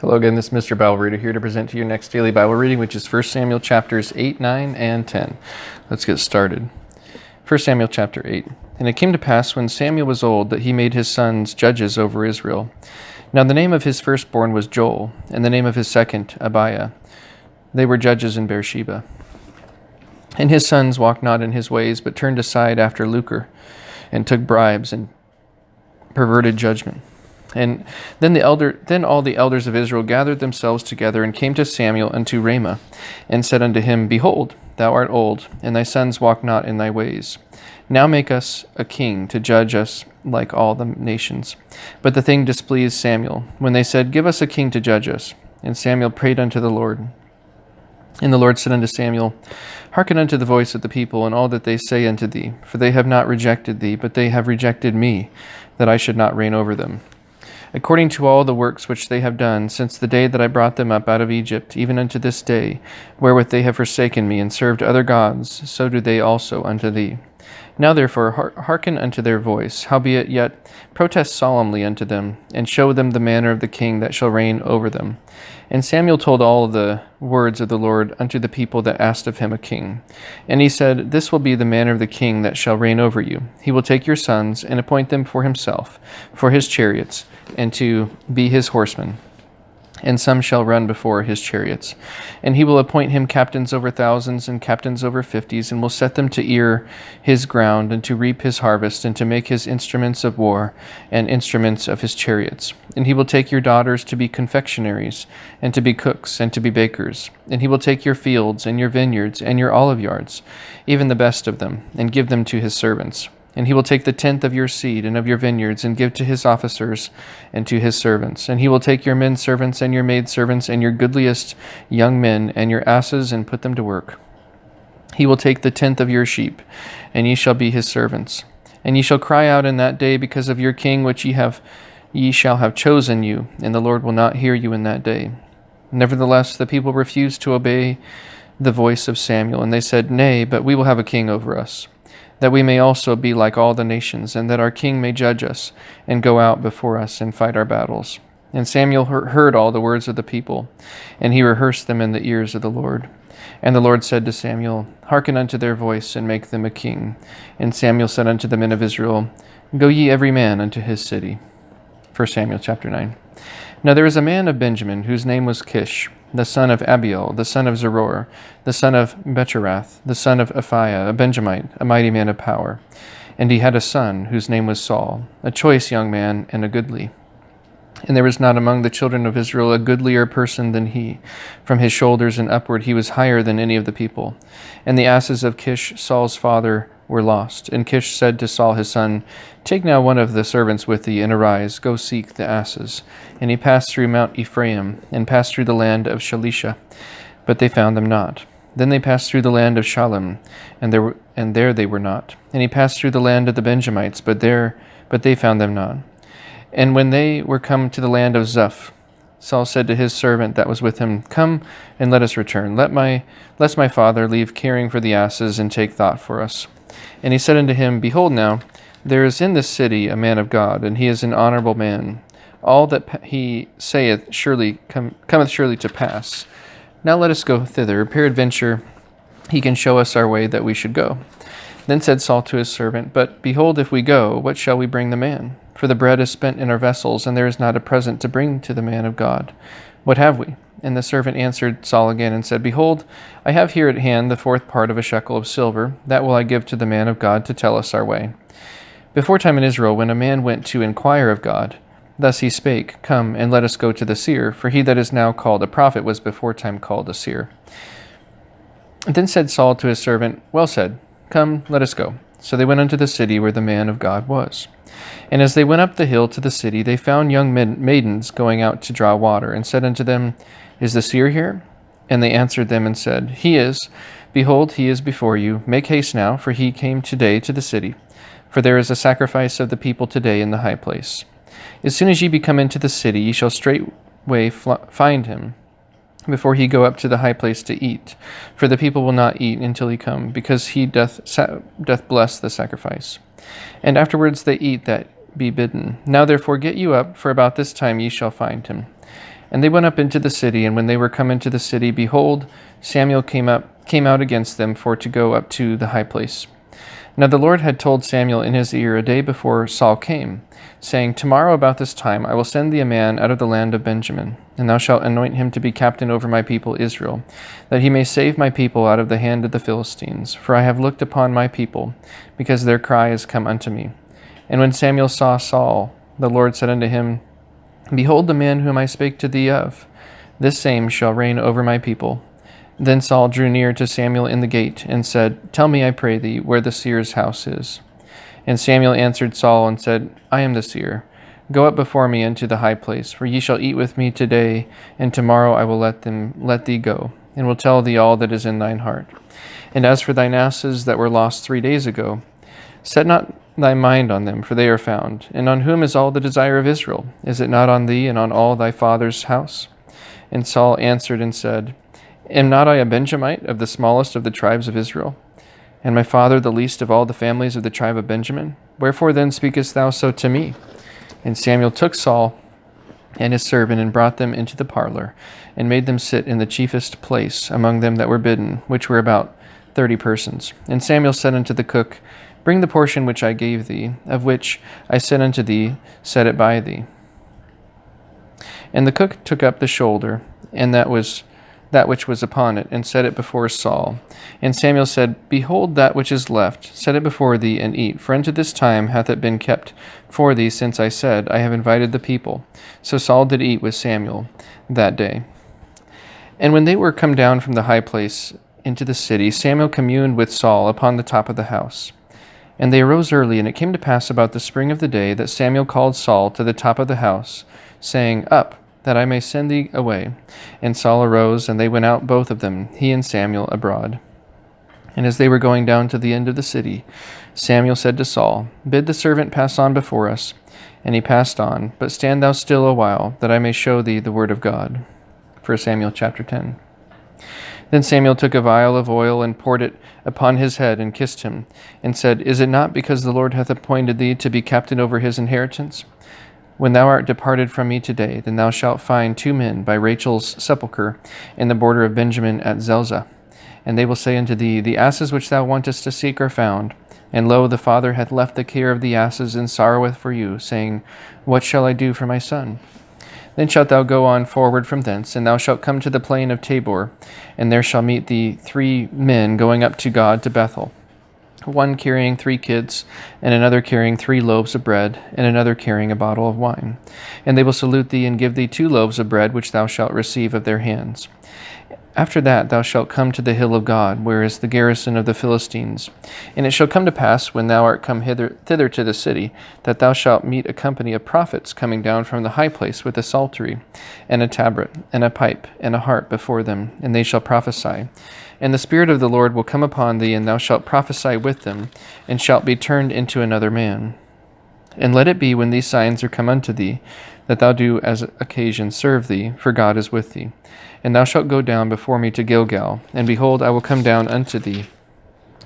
Hello again, this is Mr. Bible Reader here to present to you your next daily Bible reading, which is 1 Samuel chapters 8, 9, and 10. Let's get started. 1 Samuel chapter 8. And it came to pass when Samuel was old that he made his sons judges over Israel. Now the name of his firstborn was Joel, and the name of his second Abiah. They were judges in Beersheba. And his sons walked not in his ways, but turned aside after lucre, and took bribes, and perverted judgment. And then all the elders of Israel gathered themselves together, and came to Samuel unto Ramah, and said unto him, Behold, thou art old, and thy sons walk not in thy ways. Now make us a king to judge us like all the nations. But the thing displeased Samuel, when they said, Give us a king to judge us. And Samuel prayed unto the Lord. And the Lord said unto Samuel, Hearken unto the voice of the people, and all that they say unto thee, for they have not rejected thee, but they have rejected me, that I should not reign over them. According to all the works which they have done, since the day that I brought them up out of Egypt, even unto this day, wherewith they have forsaken me, and served other gods, so do they also unto thee. Now therefore hearken unto their voice, howbeit yet protest solemnly unto them, and show them the manner of the king that shall reign over them. And Samuel told all the words of the Lord unto the people that asked of him a king. And he said, This will be the manner of the king that shall reign over you. He will take your sons, and appoint them for himself, for his chariots, and to be his horsemen. And some shall run before his chariots. And he will appoint him captains over thousands, and captains over 50s, and will set them to ear his ground, and to reap his harvest, and to make his instruments of war, and instruments of his chariots. And he will take your daughters to be confectionaries, and to be cooks, and to be bakers. And he will take your fields, and your vineyards, and your olive yards, even the best of them, and give them to his servants. And he will take the tenth of your seed and of your vineyards, and give to his officers and to his servants. And he will take your men servants and your maid servants and your goodliest young men and your asses, and put them to work. He will take the tenth of your sheep, and ye shall be his servants. And ye shall cry out in that day because of your king which ye shall have chosen you, and the Lord will not hear you in that day. Nevertheless, the people refused to obey the voice of Samuel, and they said, Nay, but we will have a king over us, that we may also be like all the nations, and that our king may judge us, and go out before us, and fight our battles. And Samuel heard all the words of the people, and he rehearsed them in the ears of the Lord. And the Lord said to Samuel, Hearken unto their voice, and make them a king. And Samuel said unto the men of Israel, Go ye every man unto his city. 1 Samuel chapter 9. Now there was a man of Benjamin, whose name was Kish, the son of Abiel, the son of Zeror, the son of Becherath, the son of Aphiah, a Benjamite, a mighty man of power. And he had a son, whose name was Saul, a choice young man, and a goodly. And there was not among the children of Israel a goodlier person than he. From his shoulders and upward he was higher than any of the people. And the asses of Kish, Saul's father, were lost. And Kish said to Saul his son, Take now one of the servants with thee, and arise, go seek the asses. And he passed through Mount Ephraim, and passed through the land of Shalisha, but they found them not. Then they passed through the land of Shalem, and there they were not. And he passed through the land of the Benjamites, but they found them not. And when they were come to the land of Zuph, Saul said to his servant that was with him, Come and let us return, lest my father leave caring for the asses, and take thought for us. And he said unto him, Behold now, there is in this city a man of God, and he is an honorable man. All that he saith cometh surely to pass. Now let us go thither. Peradventure he can show us our way that we should go. Then said Saul to his servant, But behold, if we go, what shall we bring the man? For the bread is spent in our vessels, and there is not a present to bring to the man of God. What have we? And the servant answered Saul again, and said, Behold, I have here at hand the fourth part of a shekel of silver. That will I give to the man of God to tell us our way. Before time in Israel, when a man went to inquire of God, thus he spake, Come, and let us go to the seer, for he that is now called a prophet was before time called a seer. Then said Saul to his servant, Well said, come, let us go. So they went unto the city where the man of God was. And as they went up the hill to the city, they found young maidens going out to draw water, and said unto them, Is the seer here? And they answered them and said, He is. Behold, he is before you. Make haste now, for he came today to the city. For there is a sacrifice of the people today in the high place. As soon as ye be come into the city, ye shall straightway find him, before he go up to the high place to eat. For the people will not eat until he come, because he doth bless the sacrifice. And afterwards they eat that be bidden. Now therefore get you up, for about this time ye shall find him. And they went up into the city, and when they were come into the city, behold, Samuel came out against them for to go up to the high place. Now the Lord had told Samuel in his ear a day before Saul came, saying, Tomorrow about this time I will send thee a man out of the land of Benjamin, and thou shalt anoint him to be captain over my people Israel, that he may save my people out of the hand of the Philistines. For I have looked upon my people, because their cry is come unto me. And when Samuel saw Saul, the Lord said unto him, Behold the man whom I spake to thee of, this same shall reign over my people. Then Saul drew near to Samuel in the gate, and said, Tell me, I pray thee, where the seer's house is. And Samuel answered Saul, and said, I am the seer. Go up before me into the high place, for ye shall eat with me today, and tomorrow I will let thee go, and will tell thee all that is in thine heart. And as for thine asses that were lost 3 days ago, set not thy mind on them, for they are found. And on whom is all the desire of Israel? Is it not on thee and on all thy father's house? And Saul answered and said, Am not I a Benjamite of the smallest of the tribes of Israel? And my father the least of all the families of the tribe of Benjamin? Wherefore then speakest thou so to me? And Samuel took Saul and his servant, and brought them into the parlor, and made them sit in the chiefest place among them that were bidden, which were about 30 persons. And Samuel said unto the cook, Bring the portion which I gave thee, of which I said unto thee, set it by thee. And the cook took up the shoulder, and that which was upon it, and set it before Saul. And Samuel said, Behold that which is left, set it before thee, and eat. For unto this time hath it been kept for thee, since I said, I have invited the people. So Saul did eat with Samuel that day. And when they were come down from the high place into the city, Samuel communed with Saul upon the top of the house. And they arose early, and it came to pass about the spring of the day that Samuel called Saul to the top of the house, saying, Up, that I may send thee away. And Saul arose, and they went out both of them, he and Samuel, abroad. And as they were going down to the end of the city, Samuel said to Saul, Bid the servant pass on before us. And he passed on, but stand thou still a while, that I may show thee the word of God. 1 Samuel chapter 10. Then Samuel took a vial of oil, and poured it upon his head, and kissed him, and said, Is it not because the Lord hath appointed thee to be captain over his inheritance? When thou art departed from me today, then thou shalt find 2 men by Rachel's sepulchre in the border of Benjamin at Zelzah. And they will say unto thee, The asses which thou wantest to seek are found. And lo, the father hath left the care of the asses, and sorroweth for you, saying, What shall I do for my son? Then shalt thou go on forward from thence, and thou shalt come to the plain of Tabor, and there shall meet thee 3 men going up to God to Bethel, one carrying 3 kids, and another carrying 3 loaves of bread, and another carrying a bottle of wine. And they will salute thee, and give thee 2 loaves of bread, which thou shalt receive of their hands. After that thou shalt come to the hill of God, where is the garrison of the Philistines. And it shall come to pass, when thou art come thither to the city, that thou shalt meet a company of prophets coming down from the high place with a psaltery, and a tabret, and a pipe, and a harp before them, and they shall prophesy. And the Spirit of the Lord will come upon thee, and thou shalt prophesy with them, and shalt be turned into another man. And let it be, when these signs are come unto thee, that thou do as occasion serve thee, for God is with thee. And thou shalt go down before me to Gilgal, and behold, I will come down unto thee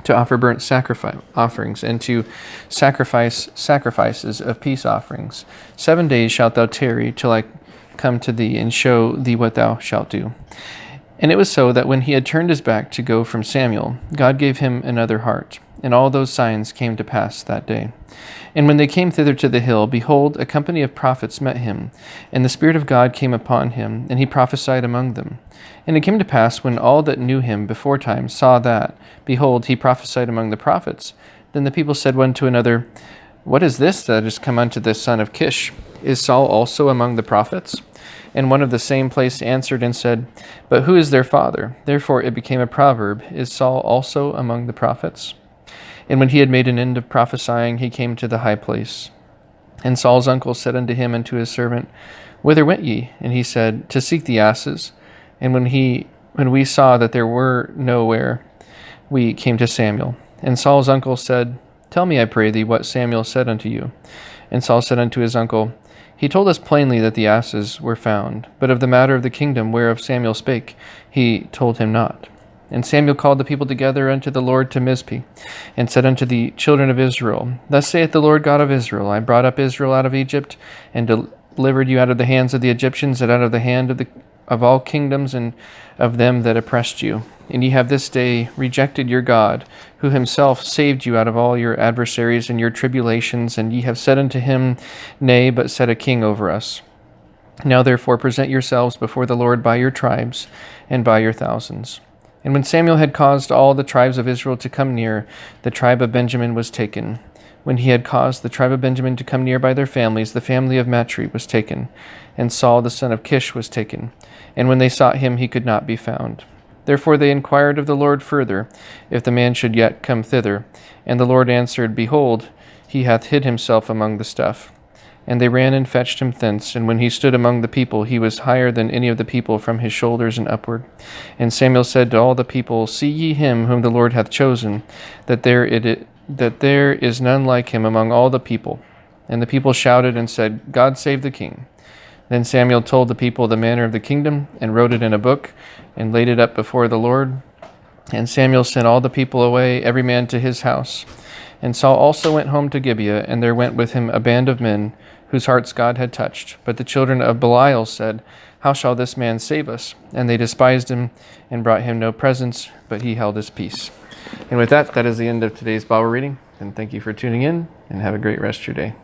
to offer burnt sacrifice offerings, and to sacrifices of peace offerings. 7 days shalt thou tarry till I come to thee, and show thee what thou shalt do. And it was so that when he had turned his back to go from Samuel, God gave him another heart, and all those signs came to pass that day. And when they came thither to the hill, behold, a company of prophets met him, and the Spirit of God came upon him, and he prophesied among them. And it came to pass, when all that knew him beforetime saw that, behold, he prophesied among the prophets, then the people said one to another, What is this that is come unto the son of Kish? Is Saul also among the prophets? And one of the same place answered and said, But who is their father? Therefore it became a proverb, Is Saul also among the prophets? And when he had made an end of prophesying, he came to the high place. And Saul's uncle said unto him and to his servant, Whither went ye? And he said, To seek the asses. And when we saw that there were nowhere, we came to Samuel. And Saul's uncle said, Tell me, I pray thee, what Samuel said unto you. And Saul said unto his uncle, He told us plainly that the asses were found, but of the matter of the kingdom whereof Samuel spake, he told him not. And Samuel called the people together unto the Lord to Mizpeh, and said unto the children of Israel, Thus saith the Lord God of Israel, I brought up Israel out of Egypt, and delivered you out of the hands of the Egyptians and out of the hand of all kingdoms and of them that oppressed you. And ye have this day rejected your God, who himself saved you out of all your adversaries and your tribulations, and ye have said unto him, Nay, but set a king over us. Now therefore present yourselves before the Lord by your tribes and by your thousands. And when Samuel had caused all the tribes of Israel to come near, the tribe of Benjamin was taken. When he had caused the tribe of Benjamin to come near by their families, the family of Matri was taken, and Saul the son of Kish was taken. And when they sought him, he could not be found. Therefore they inquired of the Lord further, if the man should yet come thither. And the Lord answered, Behold, he hath hid himself among the stuff. And they ran and fetched him thence, and when he stood among the people, he was higher than any of the people from his shoulders and upward. And Samuel said to all the people, See ye him whom the Lord hath chosen, that there is none like him among all the people. And the people shouted and said, God save the king. Then Samuel told the people the manner of the kingdom, and wrote it in a book, and laid it up before the Lord. And Samuel sent all the people away, every man to his house. And Saul also went home to Gibeah, and there went with him a band of men, whose hearts God had touched. But the children of Belial said, How shall this man save us? And they despised him, and brought him no presents, but he held his peace. And with that, that is the end of today's Bible reading. And thank you for tuning in, and have a great rest of your day.